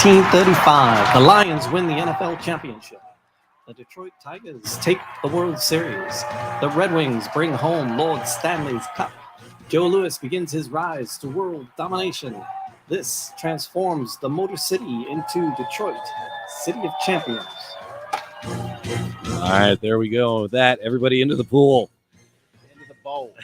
1935, the Lions win the NFL championship. The Detroit Tigers take the World Series. The Red Wings bring home Lord Stanley's Cup. Joe Louis begins his rise to world domination. This transforms the Motor City into Detroit, City of Champions. All right, there we go. With that, everybody into the pool. Into the bowl.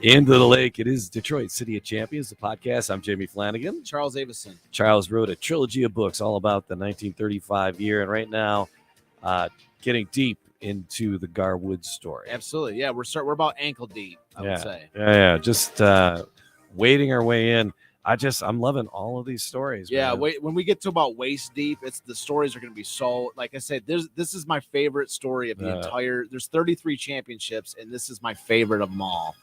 Into the lake. It is Detroit, City of Champions, the podcast. I'm Jamie Flanagan. Charles Avison. Charles wrote a trilogy of books all about the 1935 year, and right now, getting deep into the Gar Wood story. Absolutely, yeah. We're about ankle deep, I would say. Yeah. Just wading our way in. I'm loving all of these stories. Yeah, man. when we get to about waist deep, the stories are going to be so. Like I said, this is my favorite story of the entire. There's 33 championships, and this is my favorite of them all.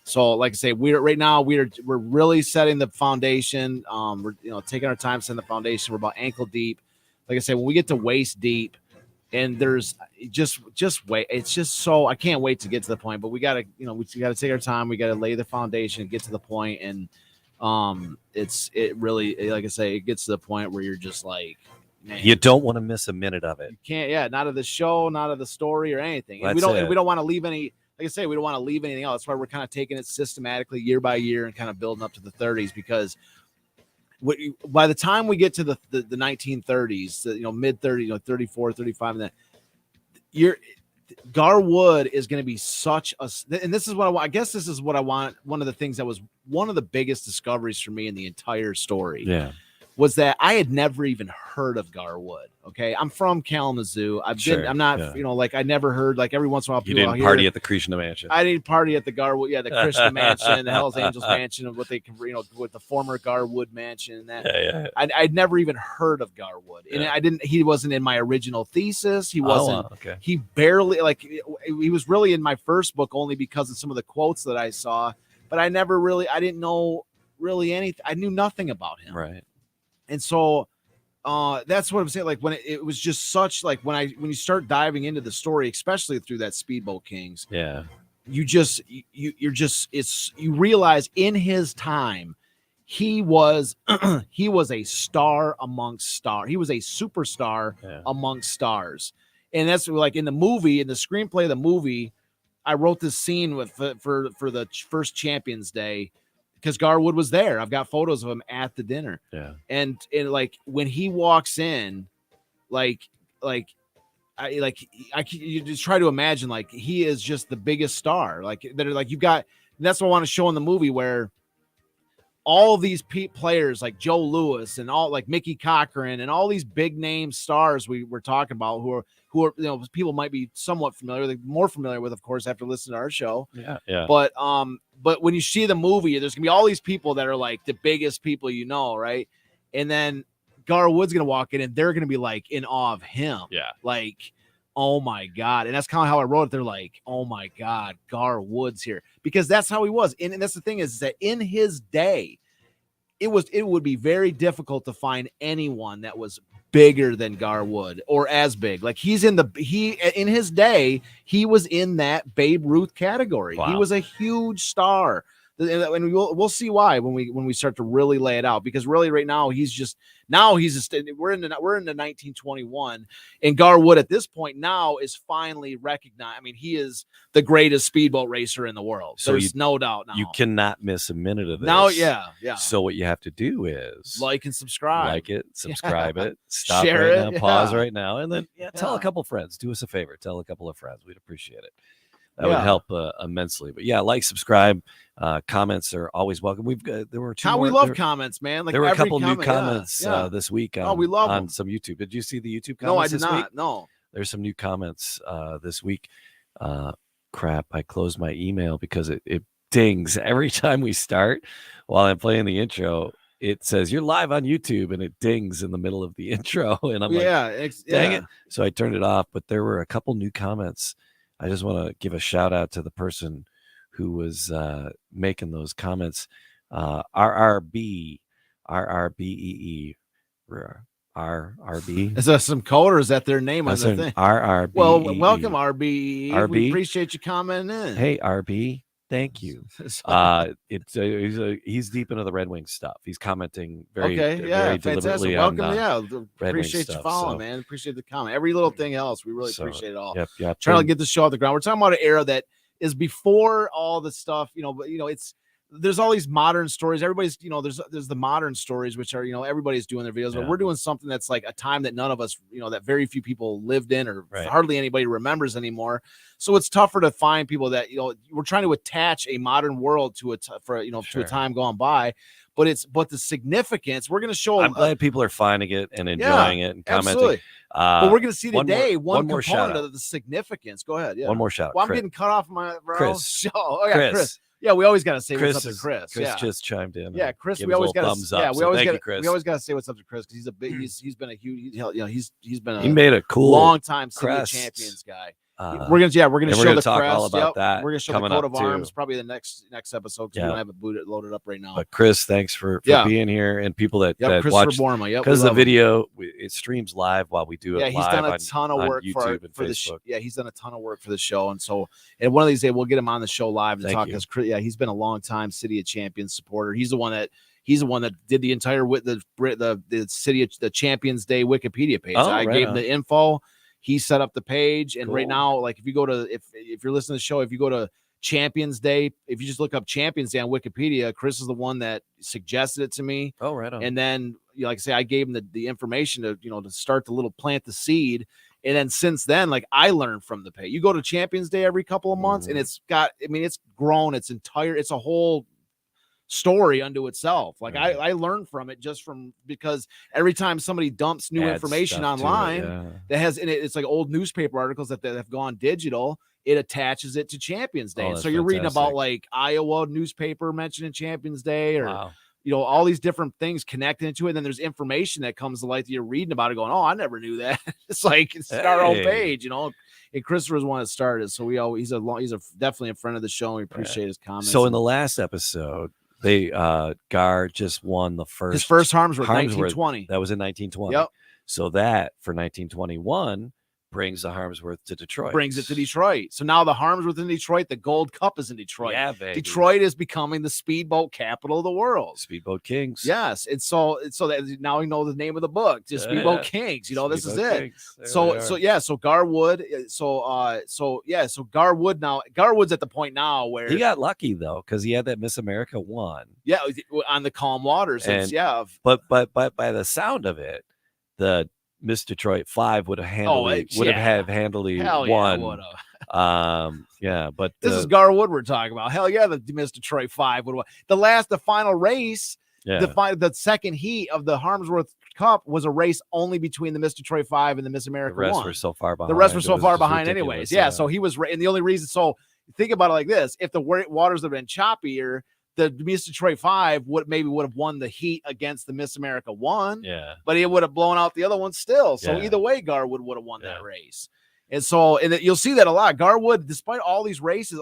So, like I say, we're really setting the foundation. We're taking our time setting the foundation. We're about ankle deep. Like I said, when we get to waist deep, and there's just wait. It's just so I can't wait to get to the point. But we gotta take our time. We gotta lay the foundation, get to the point, and it really, like I say, it gets to the point where you're just like, man, you don't want to miss a minute of it. You can't, not of the show, not of the story or anything. And we don't want to leave any. Like I say, we don't want to leave anything else. That's why we're kind of taking it systematically year by year and kind of building up to the 30s, because by the time we get to the 1930s, mid 30s, 34, 35, and that Gar Wood is going to be such a, and this is what I want. I guess this is what I want. One of the things that was one of the biggest discoveries for me in the entire story. Yeah. Was that I had never even heard of Gar Wood. Okay, I'm from Kalamazoo. I'm not, I never heard. Like every once in a while, people didn't party at the Krishna Mansion. I didn't party at the Gar Wood, the Krishna Mansion, the Hell's Angels Mansion, and what they can, with the former Gar Wood Mansion. And that, I'd never even heard of Gar Wood, and He wasn't in my original thesis. He wasn't. Okay. He barely he was really in my first book only because of some of the quotes that I saw, but I didn't know really anything. I knew nothing about him. Right. And so that's what I'm saying. Like when it was just such like when you start diving into the story, especially through that Speedboat Kings, you realize in his time he was a star amongst stars. He was a superstar amongst stars. And that's like in the screenplay of the movie, I wrote this scene for the first Champions Day, because Gar Wood was there. I've got photos of him at the dinner. Yeah. And like when he walks in, you just try to imagine, like he is just the biggest star. Like that are like that's what I want to show in the movie, where all of these players like Joe Louis and all like Mickey Cochran and all these big name stars we were talking about who are people might be somewhat familiar, more familiar with, of course, after listening to our show. Yeah. But when you see the movie, there's gonna be all these people that are like the biggest people, right? And then Gar Wood's gonna walk in and they're gonna be like in awe of him. Yeah. Like, oh my God. And that's kind of how I wrote it. They're like, oh my God, Gar Wood's here. Because that's how he was. And that's the thing is that in his day, it would be very difficult to find anyone that was bigger than Gar Wood or as big. Like in his day, he was in that Babe Ruth category. Wow. He was a huge star. And we'll see why when we start to really lay it out, because really right now we're into 1921, and Gar Wood at this point now is finally recognized. I mean, he is the greatest speedboat racer in the world. So there's no doubt now. You cannot miss a minute of this. Now, yeah. So what you have to do is like and subscribe. Like it, subscribe it, stop Share right it, now, pause right now, and then tell a couple friends. Do us a favor, tell a couple of friends. We'd appreciate it. That would help immensely. But like, subscribe. Comments are always welcome. We've got we love comments, man. Like there were a couple new comments this week. We love on them. some YouTube. Did you see the YouTube comments? No, I did not. Week? No, there's some new comments this week. Crap! I closed my email because it dings every time we start. While I'm playing the intro, it says you're live on YouTube, and it dings in the middle of the intro, and I'm dang it! So I turned it off. But there were a couple new comments. I just want to give a shout out to the person who was making those comments. RRBEE. Is that some code, or is that their name on the thing? RRBEE. Well, welcome, RBE. RB. We appreciate you commenting in. Hey, RB. Thank you. So- He's deep into the Red Wings stuff. He's commenting very okay, yeah, very fantastic. deliberately Welcome, on yeah. Red Wings Appreciate you stuff, following, so- man. Appreciate the comment. Every little thing else, we really So, appreciate it all. Yep. Trying to get the show off the ground. We're talking about an era that is before all the stuff, but there's all these modern stories. Everybody's, there's the modern stories, which are, everybody's doing their videos, but Yeah. we're doing something that's like a time that none of us, that very few people lived in, or Right. hardly anybody remembers anymore. So it's tougher to find people that, we're trying to attach a modern world to a Sure. time gone by, but the significance, we're going to show. I'm glad people are finding it and enjoying it and commenting. Absolutely. But we're going to see today one more shout component out. of the significance. Go ahead. Yeah. One more shout out. Well, I'm Chris. getting cut off my Chris. show. Oh, yeah, Chris. Chris. Yeah, we always got to say Chris what's up to Chris. Chris Yeah. just chimed in. Yeah, and Chris. gave We us a always little got thumbs up. Yeah, so thank you, Chris. we always got to say what's up to Chris, because he's been a huge. He's been He a made a cool long time City of crest. Champions guy. We're We're gonna and show we're gonna the talk crest. all about that We're gonna show the coming coat up, of arms too. probably the next episode, because we Yeah. don't have it loaded up right now. But Chris, thanks for Yeah. being here, and people that Christopher watch, Borma. Yep, because we the love him. video it streams live while we do it. Yeah, he's live done a on, ton of on work YouTube and for the Facebook. yeah, he's done a ton of work for the show, and one of these days we'll get him on the show live to Thank talk. you. Because he's been a long time City of Champions supporter. He's the one that did the entire the City of the Champions Day Wikipedia page. Oh, I right gave him on. the info. He set up the page, and Cool. right now, like if you go to if you're listening to the show, if you go to Champions Day, if you just look up Champions Day on Wikipedia, Chris is the one that suggested it to me. Oh, right on. And then, like I say, I gave him the information to start to plant the seed. And then since then, like I learned from the pay. You go to Champions Day every couple of months, and it's grown. It's a whole story unto itself. Like Right. I learned from it because every time somebody dumps new Adds information stuff to it, online yeah. that has in it, it's like old newspaper articles that have gone digital. It attaches it to Champions Day. Oh, And that's so you're reading about fantastic. like Iowa newspaper mentioning Champions Day, or Wow. all these different things connected into it. And then there's information that comes to light that you're reading about it going, oh, I never knew that. It's like it's our own Hey. page, and Christopher's one that started. So he's definitely a friend of the show, and we appreciate his comments. So in the last episode, they Gar just won his first Harmsworth, Harmsworth. 1920. That was in 1920. Yep. So that for 1921 brings the Harmsworth to Detroit. Brings it to Detroit. So now the Harmsworth in Detroit, the Gold Cup is in Detroit. Yeah, baby. Detroit is becoming the speedboat capital of the world. Speedboat Kings. Yes, and so that now we know the name of the book, just Speedboat Kings. This is Speedboat it. Kings. There we are. So Gar Wood. So Gar Wood now. Gar Wood's at the point now where He got lucky though, because he had that Miss America 1. on the calm waters. And- But by the sound of it, the Miss Detroit 5 would have handily handily hell yeah, won. would've. But This is Gar Wood we're talking about. Hell yeah, the Miss Detroit 5 would win. The final race. yeah. The second heat of the Harmsworth Cup was a race only between the Miss Detroit 5 and the Miss the America rest 1. were so far behind. The rest were It so was far just behind ridiculous. anyways. Yeah, so he was and the only reason. So think about it like this: if the waters have been choppier, the Miss Detroit 5 would have won the heat against the Miss America 1. Yeah. But it would have blown out the other one still. So Yeah. either way, Garwood would have won Yeah. that race. And so, you'll see that a lot. Garwood, despite all these races,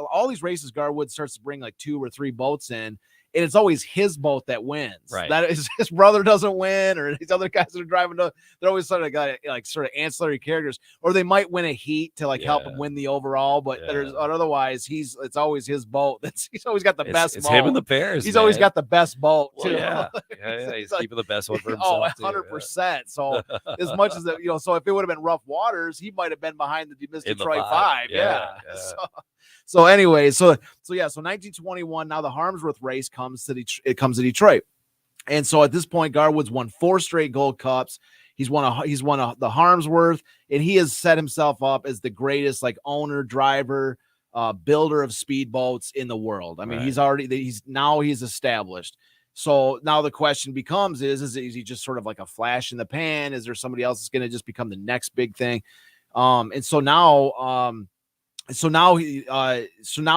Garwood starts to bring like 2 or 3 boats in, and it's always his boat that wins. Right. That is, his brother doesn't win, or these other guys that are driving. They're always sort of got like sort of ancillary characters, or they might win a heat to like help him Yeah. win the overall. But Yeah. otherwise, it's always his boat. He's always got the best. It's boat. him and the Bears. He's always man. got the best boat Well, too. yeah. He's It's like- keeping the best one for himself. Oh, too, 100%. So as much as that, so if it would have been rough waters, he might have been behind the Miss In the Detroit 5. five. Yeah. Yeah. So anyway, so 1921. Now the Harmsworth race comes to Detroit, and so at this point, Garwood's won 4 straight Gold Cups. He's won the Harmsworth, and he has set himself up as the greatest owner, driver, builder of speedboats in the world. I mean, Right. he's established. So now the question becomes: is he just sort of like a flash in the pan? Is there somebody else that's going to just become the next big thing? And so now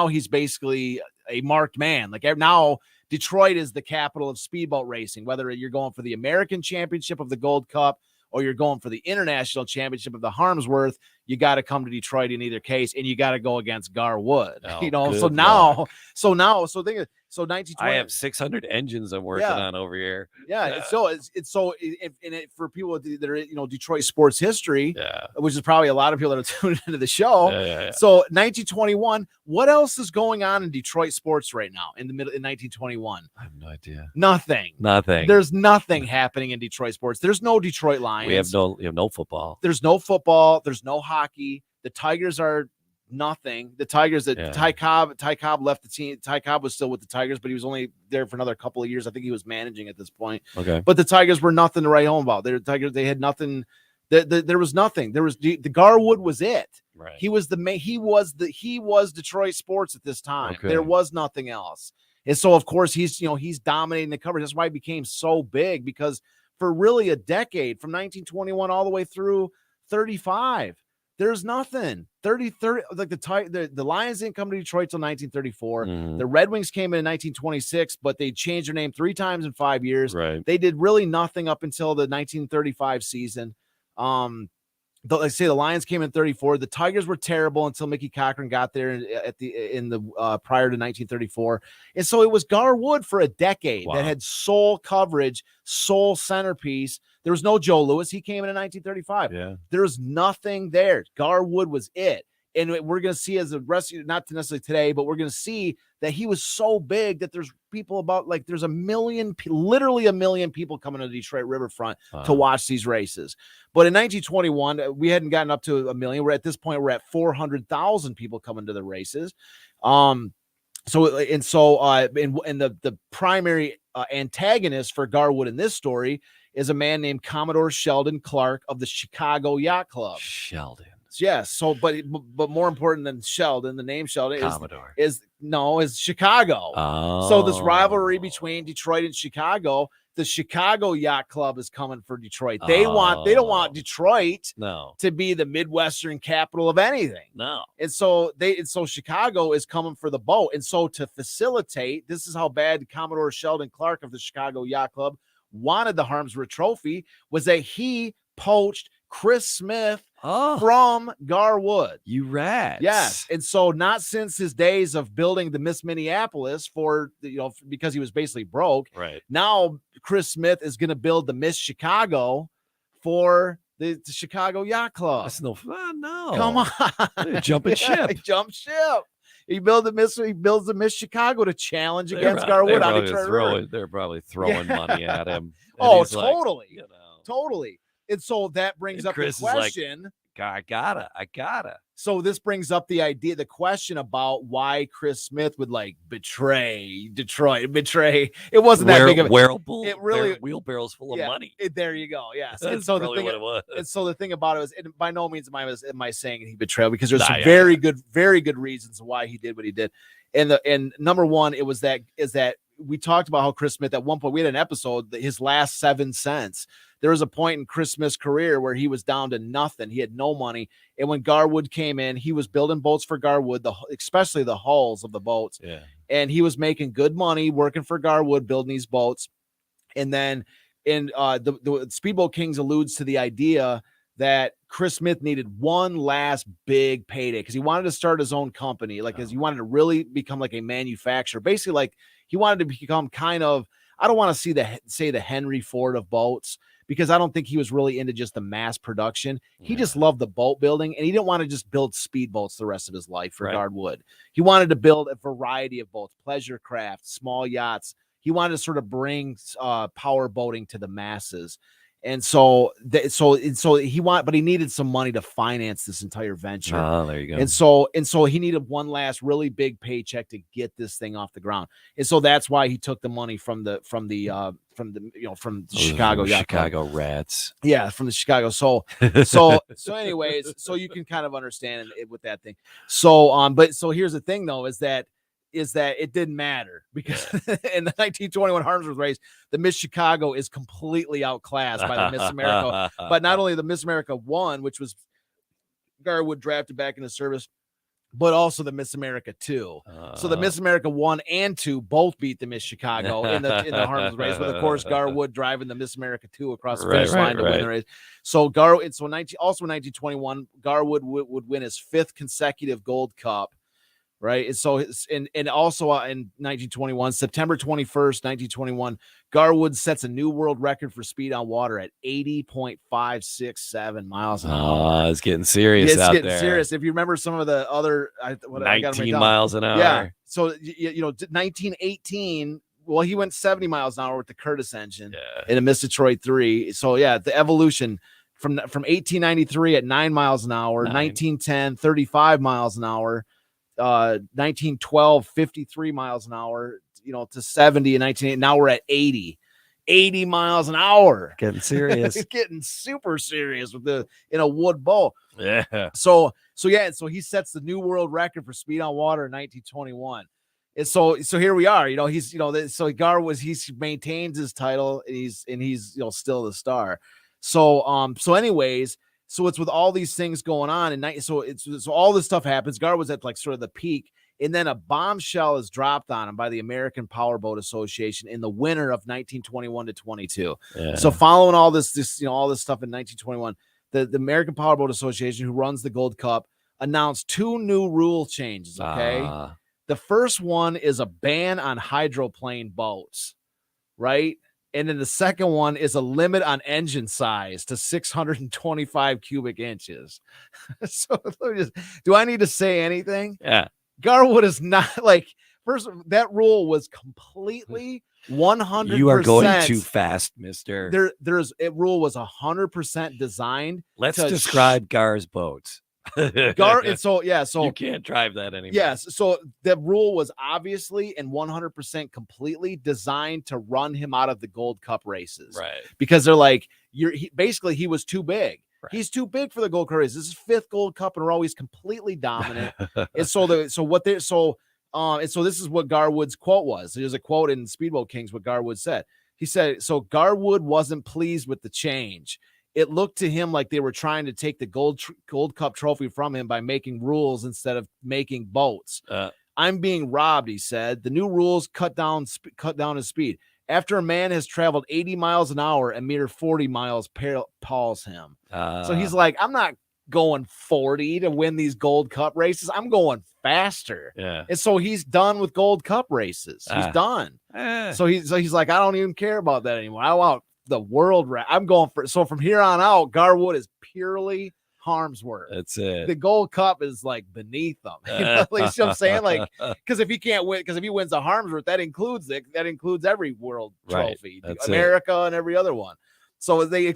he's basically a marked man. Like now, Detroit is the capital of speedboat racing. Whether you're going for the American Championship of the Gold Cup or you're going for the International Championship of the Harmsworth, you got to come to Detroit in either case, and you got to go against Gar Wood. Oh, So think so 1920. I have 600 engines I'm working on over here. Yeah, for people that are Detroit sports history, which is probably a lot of people that are tuning into the show. So 1921, what else is going on in Detroit sports right now in 1921? I have no idea. Nothing. There's nothing happening in Detroit sports. There's no Detroit Lions. We have no football. There's no football. There's no hockey. The Tigers are nothing. The Tigers Ty Cobb left the team. Ty Cobb was still with the Tigers, but he was only there for another couple of years. I think he was managing at this point. Okay. But the Tigers were nothing to write home about. They had nothing. There was nothing. There was the Gar Wood was it. Right. He was Detroit sports at this time. Okay. There was nothing else. And so of course he's dominating the coverage. That's why he became so big, because for really a decade, from 1921 all the way through 35, there's nothing. 30 like the Lions didn't come to Detroit till 1934. The Red Wings came in 1926, but they changed their name 3 times in 5 years. Right. They did really nothing up until the 1935 season. Like say the Lions came in 34. The Tigers were terrible until Mickey Cochran got there in the prior to 1934. And so it was Gar Wood for a decade that had sole coverage, sole centerpiece. There was no Joe Louis. He came in 1935. Yeah. There was nothing there. Gar Wood was it. And we're going to see as the rest, not necessarily today, but we're going to see that he was so big that there's people there's literally a million people coming to the Detroit Riverfront to watch these races. But in 1921, we hadn't gotten up to a million. We're at this point, we're at 400,000 people coming to the races. The primary antagonist for Gar Wood in this story is a man named Commodore Sheldon Clark of the Chicago Yacht Club. Sheldon. Yes. So, but more important than Sheldon, the name Sheldon Commodore is Chicago. Oh. So this rivalry between Detroit and Chicago, the Chicago Yacht Club is coming for Detroit. They don't want Detroit to be the Midwestern capital of anything. No. And so Chicago is coming for the boat. And so to facilitate, this is how bad Commodore Sheldon Clark of the Chicago Yacht Club wanted the Harmsworth Trophy, was that he poached Chris Smith from Gar Wood. You rats. Yes. And so not since his days of building the Miss Minneapolis because he was basically broke. Right. Now Chris Smith is going to build the Miss Chicago for the Chicago Yacht Club. That's no. Come on. Jumping ship. Jump ship. He builds the Miss Chicago to challenge against Gar Wood on Detroit River. They're probably throwing money at him. Totally. Totally. And so that brings up Chris the question. I gotta. So this brings up the question about why Chris Smith would betray Detroit. It wasn't that big of a wheelbarrows full of money. There you go. Yes. That's probably what it was. And so the thing about it was, and by no means am I saying he betrayed, because there's some very good reasons why he did what he did. And number one, is that we talked about how Chris Smith at one point, we had an episode, his last 7 cents. There was a point in Chris Smith's career where he was down to nothing. He had no money. And when Gar Wood came in, he was building boats for Gar Wood, especially the hulls of the boats. Yeah. And he was making good money working for Gar Wood, building these boats. And then the Speedboat Kings alludes to the idea that Chris Smith needed one last big payday because he wanted to start his own company. He wanted to really become like a manufacturer. Basically, he wanted to become kind of, I don't want to say the Henry Ford of boats, because I don't think he was really into just the mass production. He just loved the boat building, and he didn't want to just build speedboats the rest of his life for Gar Wood. He wanted to build a variety of boats, pleasure craft, small yachts. He wanted to sort of bring power boating to the masses. And so he needed some money to finance this entire venture. Oh, there you go. And so he needed one last really big paycheck to get this thing off the ground. And so that's why he took the money from the Chicago Yacht Club. Chicago rats. Yeah, from the Chicago. So anyways, so you can kind of understand it with that thing. So so here's the thing though, is that it didn't matter, because in the 1921 Harmsworth race, the Miss Chicago is completely outclassed by the Miss America. But not only the Miss America won, which was Gar Wood drafted back into service, but also the Miss America 2. So the Miss America 1 and 2 both beat the Miss Chicago in the Harmsworth race, with of course Gar Wood driving the Miss America 2 across the finish line to win the race. So also in 1921, Gar Wood would win his 5th consecutive Gold Cup. Right. And so and also in 1921, September 21st, 1921, Gar Wood sets a new world record for speed on water at 80.567 miles an hour. Oh, it's getting serious. It's out getting there. serious. If you remember some of the other 19 miles an hour. Yeah. So 1918. Well, he went 70 miles an hour with the Curtis engine in a Miss Detroit 3. So yeah, the evolution from 1893 at 9 miles an hour, 1910, 35 miles an hour. 1912, 53 miles an hour, to 70 in 1980. Now we're at 80 miles an hour. Getting serious. It's getting super serious in a wood boat. Yeah. So he sets the new world record for speed on water in 1921. And so here we are, he's, so Gar he's maintains his title and he's still the star. So anyways, so it's with all these things going on, and so all this stuff happens. Gar was at like sort of the peak, and then a bombshell is dropped on him by the American Powerboat Association in the winter of 1921 to 22. Yeah. So following all this all this stuff in 1921, the American Powerboat Association, who runs the Gold Cup, announced 2 new rule changes. Okay, the first one is a ban on hydroplane boats, right? And then the second one is a limit on engine size to 625 cubic inches. So do I need to say anything? Yeah. Gar Wood is not first, that rule was completely 100%. You are going too fast, mister. Rule was 100% designed. Let's describe Gar's boats. So you can't drive that anymore. Yes, so the rule was obviously and 100% completely designed to run him out of the Gold Cup races, right? Because they're like, basically he was too big. Right. He's too big for the Gold Cup race. This is 5th Gold Cup in a row. He's completely dominant. And so this is what Gar Wood's quote was. There's a quote in Speedboat Kings what Gar Wood said. He said, "So Gar Wood wasn't pleased with the change. It looked to him like they were trying to take the Gold Cup trophy from him by making rules instead of making boats. I'm being robbed," he said. "The new rules cut down his speed. After a man has traveled 80 miles an hour, a mere 40 miles palls him." So he's like, I'm not going 40 to win these Gold Cup races. I'm going faster. Yeah. And so he's done with Gold Cup races. He's done. So he's like, I don't even care about that anymore. I want the world I'm going for. So from here on out, Gar Wood is purely Harmsworth. That's it. The Gold Cup is like beneath them. You know what I'm saying? Like, because if he can't win, because if he wins the Harmsworth, that includes every world trophy, America and every other one. So they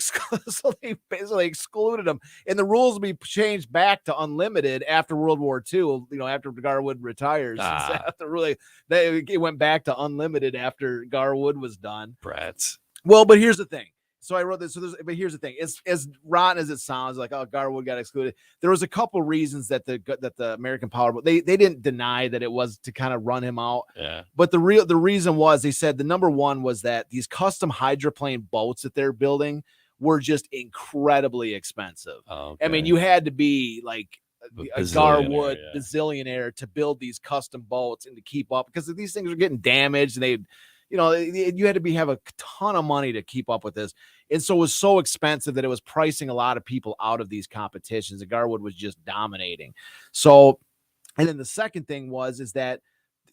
basically excluded him, and the rules will be changed back to unlimited after World War II. After Gar Wood retires, it went back to unlimited after Gar Wood was done. Brats. Well, but here's the thing. So I wrote this. But here's the thing. As rotten as it sounds, like, oh, Gar Wood got excluded. There was a couple reasons that the American Powerboat, they didn't deny that it was to kind of run him out. Yeah. But the reason was, they said the number one was that these custom hydroplane boats that they're building were just incredibly expensive. Okay. I mean, you had to be like a Gar Wood bazillionaire to build these custom boats and to keep up, because these things are getting damaged, and you had to have a ton of money to keep up with this. And so it was so expensive that it was pricing a lot of people out of these competitions. And Gar Wood was just dominating. So, and then the second thing is that,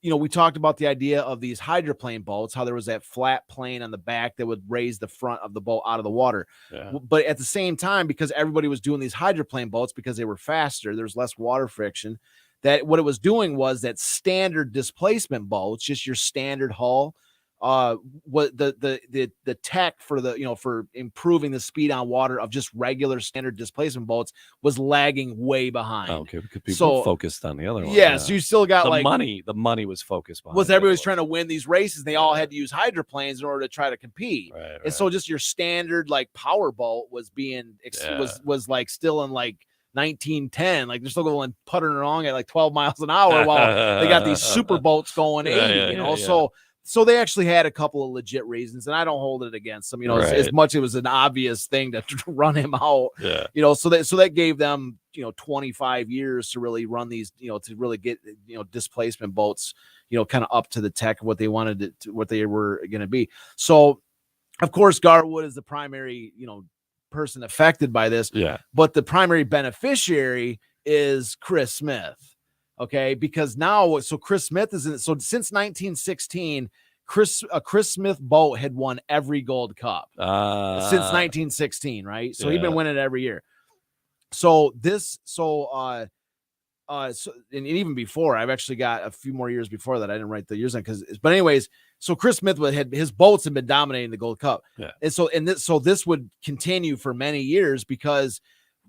we talked about the idea of these hydroplane boats, how there was that flat plane on the back that would raise the front of the boat out of the water. Yeah. But at the same time, because everybody was doing these hydroplane boats because they were faster, there's less water friction, that what it was doing was that standard displacement boats, just your standard hull, what the tech for for improving the speed on water of just regular standard displacement boats was lagging way behind. Okay, because people focused on the other one. Yeah, so you still got the money was focused behind. Everybody was trying to win these races. They all had to use hydroplanes in order to try to compete. Right. And so just your standard power boat was being was like still in 1910, they're still going puttering along at 12 miles an hour while they got these super boats going 80. So they actually had a couple of legit reasons, and I don't hold it against them. As much it was an obvious thing to run him out. Yeah. So that gave them 25 years to really run these, to really get, displacement boats, kind of up to the tech of what they wanted to what they were going to be. So, of course, Gar Wood is the primary, person affected by this. Yeah. But the primary beneficiary is Chris Smith. Okay. Because now, so Chris Smith is so since 1916, Chris Smith boat had won every Gold Cup since 1916. Right. So he'd been winning it every year. So and even before, I've actually got a few more years before that. I didn't write the years on but anyways, so Chris Smith had his boats had been dominating the Gold Cup. Yeah. And so this would continue for many years because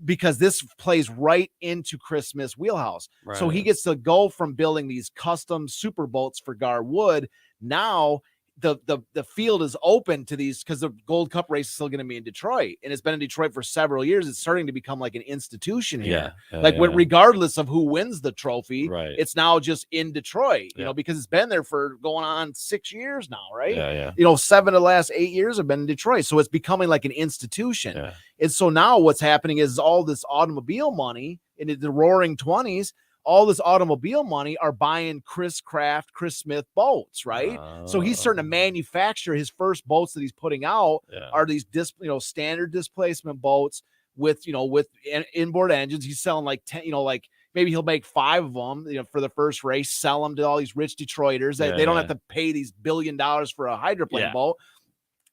this plays right into Chris Smith's wheelhouse. Right. So he gets to go from building these custom super boats for Gar Wood. Now the field is open to these because the Gold Cup race is still going to be in Detroit, and it's been in Detroit for several years. It's starting to become like an institution here. Regardless of who wins the trophy, right. It's now just in Detroit, because it's been there for going on 6 years now, right? Yeah. 7 of the last 8 years have been in Detroit. So it's becoming like an institution. Yeah. And so now what's happening is all this automobile money in the roaring 20s, all this automobile money are buying Chris Smith boats, right? So he's starting to manufacture his first boats that he's putting out are these standard displacement boats with inboard engines. He's selling like 10, like maybe he'll make 5 of them, for the first race, sell them to all these rich Detroiters. They don't have to pay these $1 billion for a hydroplane boat.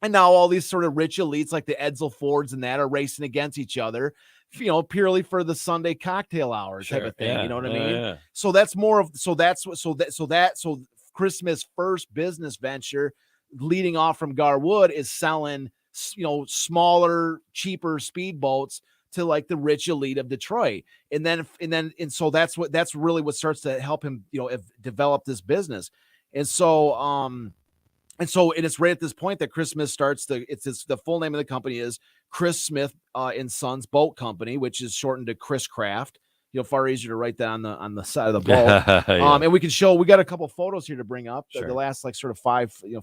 And now all these sort of rich elites like the Edsel Fords and that are racing against each other, purely for the Sunday cocktail hour type of thing. You know what I mean? Yeah. So that's so Chris Smith's first business venture leading off from Gar Wood is selling, smaller, cheaper speedboats to like the rich elite of Detroit. And so that's really what starts to help him, develop this business. And so it's right at this point that Chris Smith starts the full name of the company is Chris Smith and Sons Boat Company, which is shortened to Chris Craft. Far easier to write that on the side of the boat. And we got a couple photos here to bring up. The last like sort of 5, I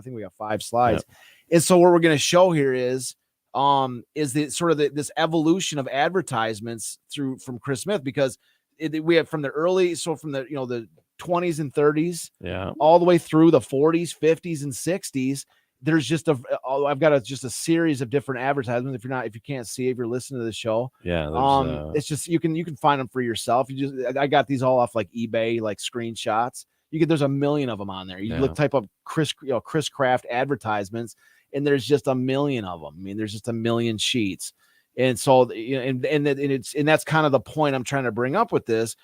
think we got 5 slides. And so what we're going to show here is the sort of this evolution of advertisements from Chris Smith, because we have from the early, from the, the 20s and 30s, all the way through the 40s, 50s, and 60s. There's just I've got just a series of different advertisements. If you can't see, if you're listening to the show, it's just you can find them for yourself. I got these all off like eBay, like screenshots. There's a million of them on there. You type up Chris Craft advertisements, and there's just a million of them. I mean, there's just a million sheets, and so and that's kind of the point I'm trying to bring up with this.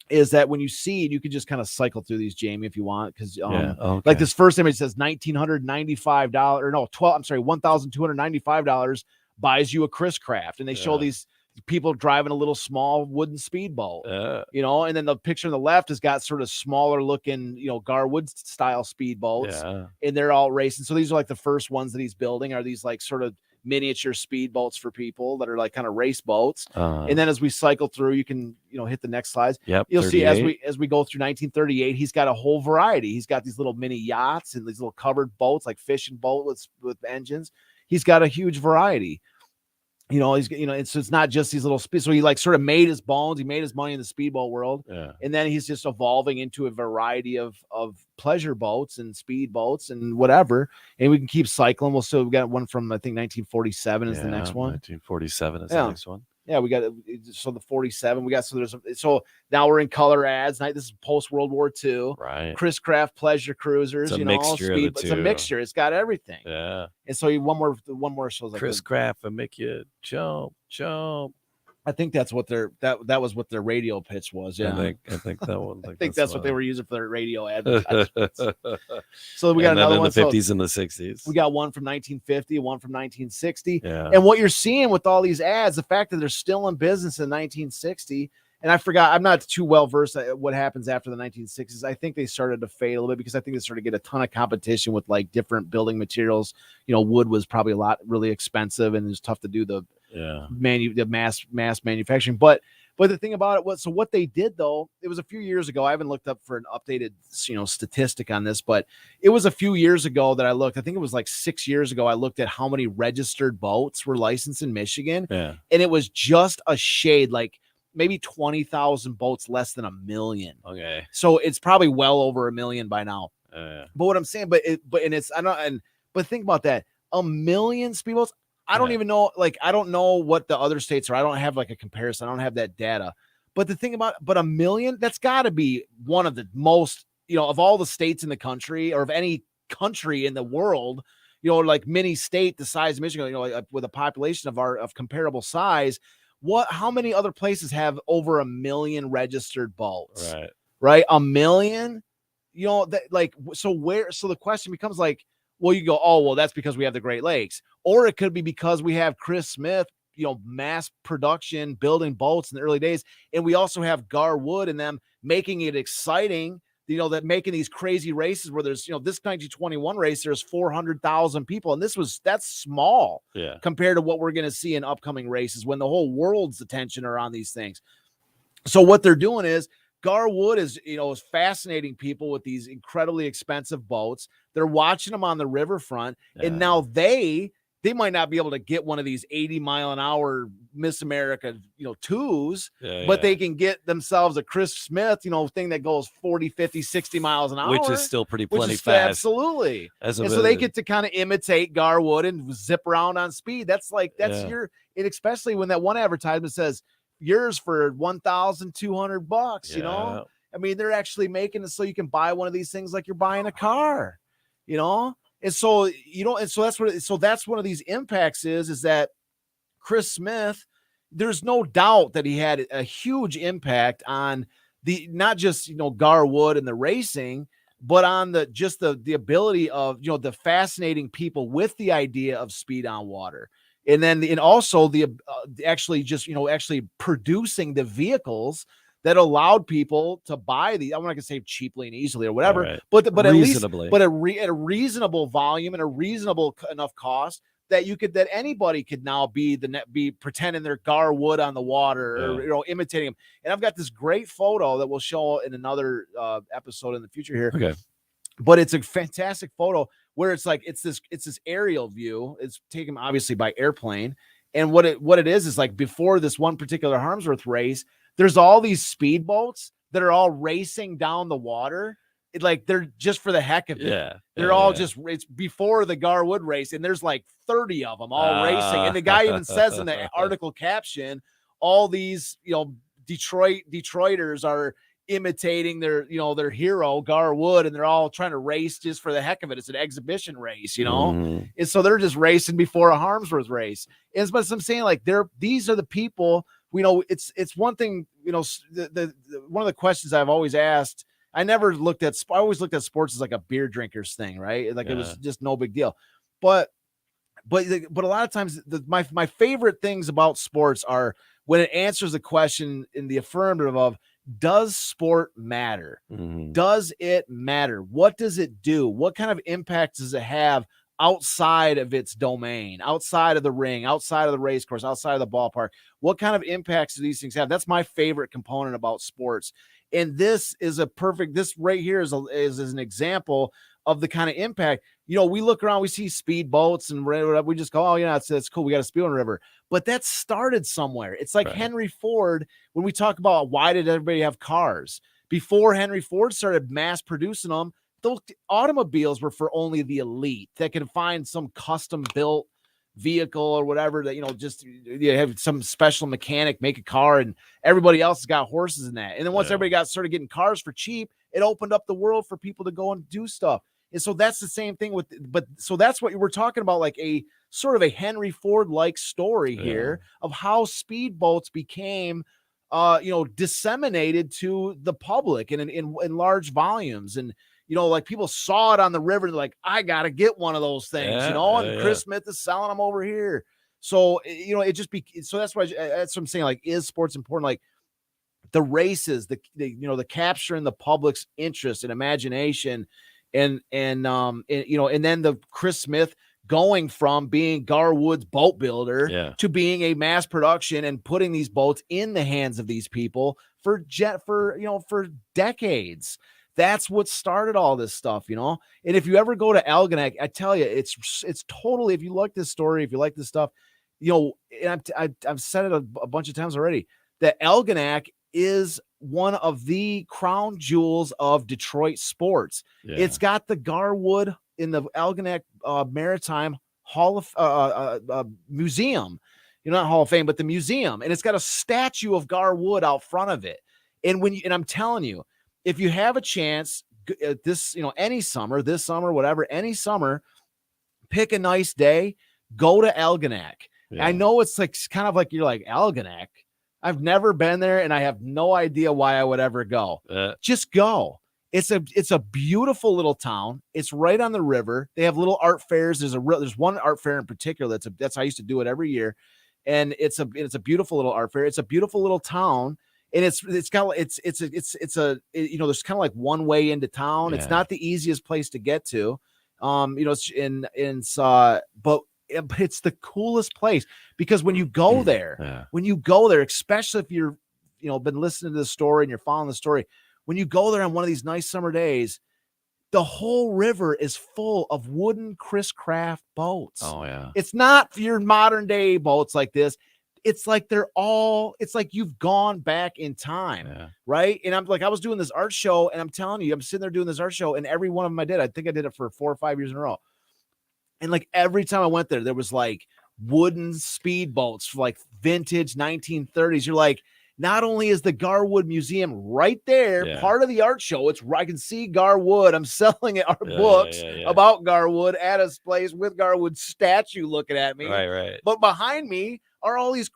Is that when you see it, you can just kind of cycle through these, Jamie, if you want, because like this first image says $1,295 buys you a Chris Craft, and they show these people driving a little small wooden speedboat, and then the picture on the left has got sort of smaller looking, Gar Wood style speedboats, and they're all racing. So these are like the first ones that he's building are these like sort of miniature speedboats for people that are like kind of race boats. And then as we cycle through, you can, hit the next slides. You'll 38. See as we go through 1938, he's got a whole variety. He's got these little mini yachts and these little covered boats, like fishing boat with engines. He's got a huge variety. It's not just these little so he like sort of made his bones. He made his money in the speedboat world. And then he's just evolving into a variety of pleasure boats and speed boats and whatever. And we can keep cycling. We've got one from, I think 1947 is the next one. 1947 is the next one. Yeah, we got so the 47. We got so now we're in color ads. This is post World War II. Right. Chris Craft pleasure cruisers. It's a mixture of the two. It's a mixture. It's got everything. Yeah. And so one more shows like Chris Craft will make you jump. I think that's what that was what their radio pitch was. Yeah, I think that one. I think that's what they were using for their radio advertisements. So we got and another one in the 50s and the 60s. We got one from 1950, one from 1960. Yeah. And what you're seeing with all these ads, the fact that they're still in business in 1960. And I forgot, I'm not too well versed at what happens after the 1960s. I think they started to fade a little bit because I think they started to get a ton of competition with like different building materials. Wood was probably really expensive, and it was tough to do the mass manufacturing. But But the thing about it was, so what they did though, it was a few years ago. I haven't looked up for an updated, statistic on this, but it was a few years ago that I looked. I think it was like 6 years ago. I looked at how many registered boats were licensed in Michigan, Yeah. and it was just a shade, like maybe 20,000 boats, less than 1 million. Okay. So it's probably well over 1 million by now. Yeah. But what I'm saying, but think about that. 1 million speedboats. I don't even know, like, I don't know what the other states are. I don't have like a comparison. I don't have that data. But the thing about, 1 million, that's got to be one of the most, of all the states in the country, or of any country in the world, like mini state the size of Michigan, like, with a population of comparable size. How many other places have over 1 million registered boats? Right. 1 million, so the question becomes like, well, you go, oh, well, that's because we have the Great Lakes. Or it could be because we have Chris Smith, mass production, building boats in the early days. And we also have Gar Wood and them making it exciting, that making these crazy races where there's, this 1921 race, there's 400,000 people. And that's small compared to what we're going to see in upcoming races when the whole world's attention are on these things. So what they're doing is, Gar Wood is fascinating people with these incredibly expensive boats. They're watching them on the riverfront, and now they might not be able to get one of these 80-mile-an-hour Miss America, twos, but they can get themselves a Chris Smith, thing that goes 40, 50, 60 miles an hour, which is still plenty fast. Absolutely. And so they get to kind of imitate Gar Wood and zip around on speed. That's and especially when that one advertisement says, yours for $1,200, I mean, they're actually making it so you can buy one of these things like you're buying a car, and so that's one of these impacts is that Chris Smith, there's no doubt that he had a huge impact on not just Gar Wood and the racing, but on the ability of the fascinating people with the idea of speed on water. And also the actually producing the vehicles that allowed people to buy these. I'm not going to say cheaply and easily or whatever, but at least at a reasonable volume and a reasonable enough cost that anybody could now be pretending they're Gar Wood on the water or imitating him. And I've got this great photo that we'll show in another episode in the future here. Okay. But it's a fantastic photo where it's this aerial view. It's taken obviously by airplane. And what it is like, before this one particular Harmsworth race, there's all these speedboats that are all racing down the water. They're just for the heck of it. They're all just, it's before the Gar Wood race. And there's like 30 of them all racing. And the guy even says in the article caption, all these, Detroiters are imitating their hero Gar Wood, and they're all trying to race just for the heck of it. It's an exhibition race, and so they're just racing before a Harmsworth race. But I'm saying, like, these are the people. It's one thing. The one of the questions I've always asked. I always looked at sports as like a beer drinkers thing, right? Like it was just no big deal. But a lot of times my favorite things about sports are when it answers the question in the affirmative of, does sport matter? Does it matter? What does it do? What kind of impact does it have outside of its domain, outside of the ring, outside of the race course, outside of the ballpark? What kind of impacts do these things have? That's my favorite component about sports. And this right here is an example of the kind of impact. We look around, we see speedboats and we just go, oh, it's cool. We got a speed on the river. But that started somewhere. It's like Henry Ford, when we talk about why did everybody have cars? Before Henry Ford started mass producing them, those automobiles were for only the elite that could find some custom built vehicle or whatever that, just you have some special mechanic make a car, and everybody else has got horses in that. And then once everybody started getting cars for cheap, it opened up the world for people to go and do stuff. And so that's the same thing so that's what we're talking about, like a sort of a Henry Ford like story here of how speedboats became disseminated to the public and in large volumes. And like people saw it on the river and they're like, I gotta get one of those things, and Chris Smith is selling them over here. So so that's why that's what I'm saying. Like, is sports important? Like the races, the capturing the public's interest and imagination, and then the Chris Smith going from being Gar Wood's boat builder Yeah. to being a mass production and putting these boats in the hands of these people for decades. That's what started all this stuff, you know. And if you ever go to Algonac, I tell you, it's totally. If you like this story, if you like this stuff, you know, and I've said it a bunch of times already, that Algonac is one of the crown jewels of Detroit sports. Yeah. It's got the Gar Wood in the Algonac Maritime Hall of Museum, not Hall of Fame, but the museum, and it's got a statue of Gar Wood out front of it. And and I'm telling you, if you have a chance, this any summer, this summer, whatever, any summer, pick a nice day, go to Algonac. Yeah. I know it's like kind of like you're like Algonac. I've never been there, and I have no idea why I would ever go. Just go. It's a beautiful little town. It's right on the river. They have little art fairs. There's one art fair in particular that's how I used to do it every year, and it's a beautiful little art fair. It's a beautiful little town, and it's there's kind of like one way into town. Yeah. It's not the easiest place to get to, but it's the coolest place because when you go there, especially if you're been listening to the story and you're following the story. When you go there on one of these nice summer days, the whole river is full of wooden Chris Craft boats. Oh, yeah. It's not your modern day boats like this. It's like it's like you've gone back in time, right? And I was doing this art show, and I'm telling you, I'm sitting there doing this art show, and every one of them I did. I think I did it for 4 or 5 years in a row. And like every time I went there was like wooden speedboats, like vintage 1930s. You're like, not only is the Gar Wood Museum right there, part of the art show, I can see Gar Wood. I'm selling our books about Gar Wood at a place with Gar Wood statue looking at me. Right. But behind me are all these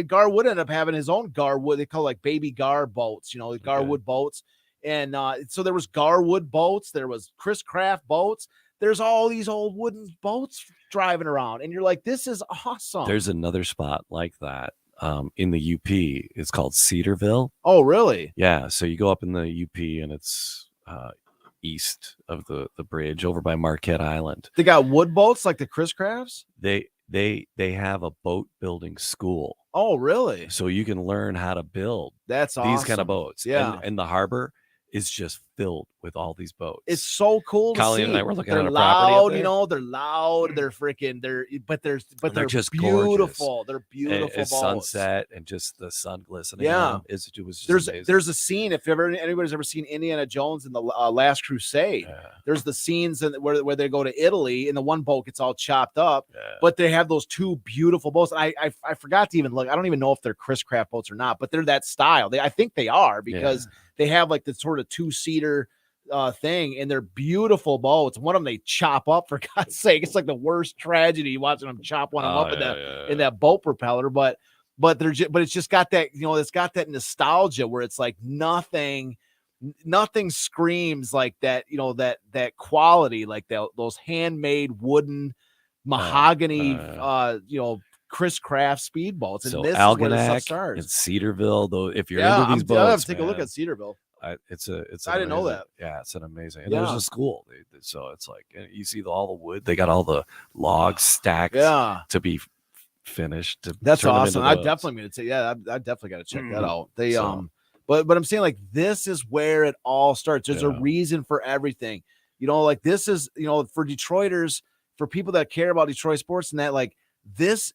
Gar Wood ended up having his own Gar Wood. They call it like baby Gar boats, the Gar Wood boats. And so there was Gar Wood boats. There was Chris Craft boats. There's all these old wooden boats driving around. And you're like, this is awesome. There's another spot like that. In the UP, it's called Cedarville. Oh, really? Yeah. So you go up in the UP, and it's east of the bridge over by Marquette Island. They got wood boats like the Chris Crafts? They have a boat building school. Oh, really? So you can learn how to build these kind of boats. Yeah. And the harbor is just filled with all these boats. It's so cool to Colleen see. and I were looking they're at a loud, property up there. they're loud, they're freaking, but they're just beautiful. Gorgeous. They're beautiful It's boats. sunset and just the sun glistening. Yeah. It was just amazing. There's a scene, if anybody's ever seen Indiana Jones and the Last Crusade, there's the scenes where they go to Italy and the one boat gets all chopped up, but they have those two beautiful boats. I forgot to even look. I don't even know if they're Chris Craft boats or not, but they're that style. I think they are because they have like the sort of 2-seater thing, and they're beautiful boats. One of them they chop up, for God's sake. It's like the worst tragedy watching them chop one of them up in that boat propeller. But it's just got that, it's got that nostalgia where it's like nothing screams like that, that quality, like those handmade wooden mahogany Chris Craft speedboats. And so this Algonac is where the stuff starts. and Cedarville, though, if you're into these boats, I'll have to take a look at Cedarville. It's I didn't know that. Yeah, it's an amazing. And there's a school, so it's like you see all the wood. They got all the logs stacked to be finished. That's awesome. I definitely going to say, I definitely got to check that out. But I'm saying like this is where it all starts. There's a reason for everything. Like this is for Detroiters, for people that care about Detroit sports, and that like this.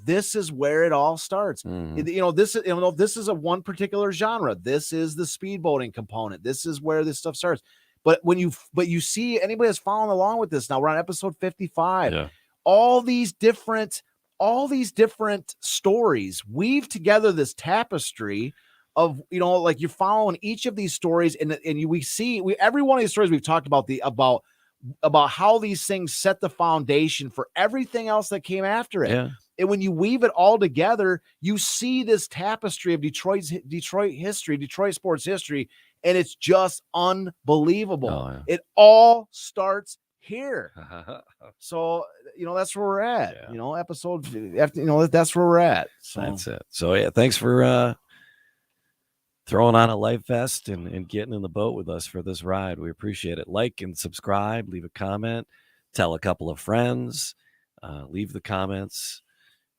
This is where it all starts. This is a one particular genre. This is the speedboating component. This is where this stuff starts. But you see anybody that's following along with this now, we're on episode 55. All these different stories weave together this tapestry of like you're following each of these stories, and we see every one of these stories we've talked about how these things set the foundation for everything else that came after it. And when you weave it all together, you see this tapestry of Detroit history, Detroit sports history, and it's just unbelievable. It all starts here. So, that's where we're at. Episode after, that's where we're at. So that's it. So thanks for throwing on a life vest and getting in the boat with us for this ride. We appreciate it. Like and subscribe, leave a comment. tell a couple of friends, leave the comments,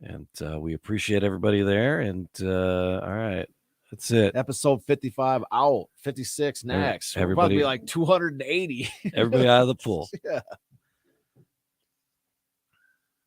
and we appreciate everybody there. And all right, that's it. Episode 55 out, 56 next. We're about to Everybody- be like 280. Everybody out of the pool. Yeah.